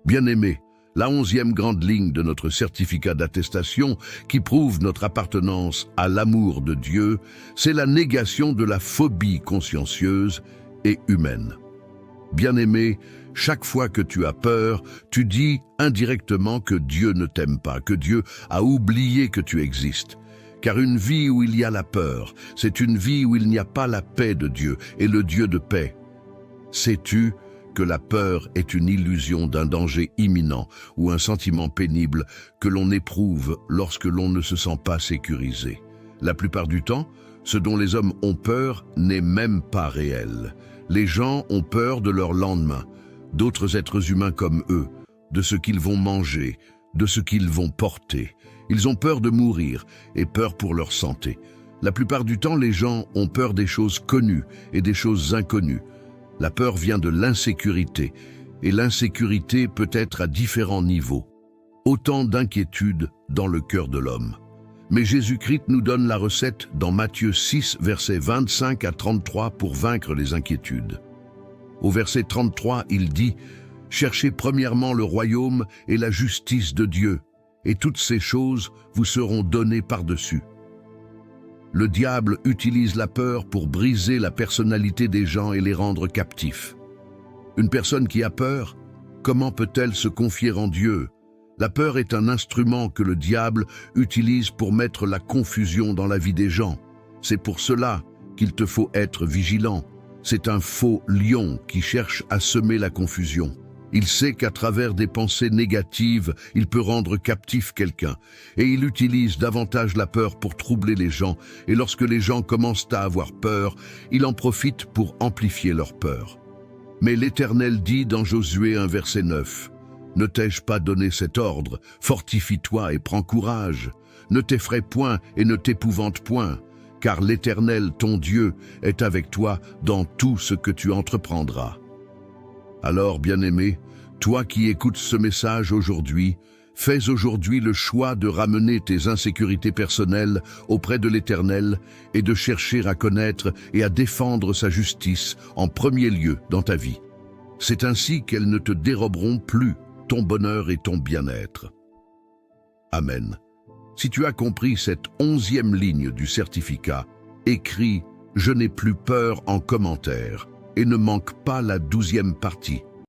Bien-aimé, la 11e grande ligne de notre certificat d'attestation qui prouve notre appartenance à l'amour de Dieu, c'est la négation de la phobie consciencieuse et humaine. Bien-aimé, chaque fois que tu as peur, tu dis indirectement que Dieu ne t'aime pas, que Dieu a oublié que tu existes. Car une vie où il y a la peur, c'est une vie où il n'y a pas la paix de Dieu et le Dieu de paix. Sais-tu que la peur est une illusion d'un danger imminent ou un sentiment pénible que l'on éprouve lorsque l'on ne se sent pas sécurisé? La plupart du temps, ce dont les hommes ont peur n'est même pas réel. Les gens ont peur de leur lendemain, d'autres êtres humains comme eux, de ce qu'ils vont manger, de ce qu'ils vont porter. Ils ont peur de mourir et peur pour leur santé. La plupart du temps, les gens ont peur des choses connues et des choses inconnues. La peur vient de l'insécurité, et l'insécurité peut être à différents niveaux. Autant d'inquiétudes dans le cœur de l'homme. Mais Jésus-Christ nous donne la recette dans Matthieu 6, versets 25 à 33 pour vaincre les inquiétudes. Au verset 33, il dit « Cherchez premièrement le royaume et la justice de Dieu, et toutes ces choses vous seront données par-dessus. » Le diable utilise la peur pour briser la personnalité des gens et les rendre captifs. Une personne qui a peur, comment peut-elle se confier en Dieu? La peur est un instrument que le diable utilise pour mettre la confusion dans la vie des gens. C'est pour cela qu'il te faut être vigilant. C'est un faux lion qui cherche à semer la confusion. Il sait qu'à travers des pensées négatives, il peut rendre captif quelqu'un. Et il utilise davantage la peur pour troubler les gens. Et lorsque les gens commencent à avoir peur, il en profite pour amplifier leur peur. Mais l'Éternel dit dans Josué 1, verset 9, « Ne t'ai-je pas donné cet ordre? Fortifie-toi et prends courage. Ne t'effraie point et ne t'épouvante point, car l'Éternel, ton Dieu, est avec toi dans tout ce que tu entreprendras. » Alors, bien-aimé, toi qui écoutes ce message aujourd'hui, fais aujourd'hui le choix de ramener tes insécurités personnelles auprès de l'Éternel et de chercher à connaître et à défendre sa justice en premier lieu dans ta vie. C'est ainsi qu'elles ne te déroberont plus ton bonheur et ton bien-être. Amen. Si tu as compris cette 11e ligne du certificat, écris « Je n'ai plus peur » en commentaire et ne manque pas la 12e partie.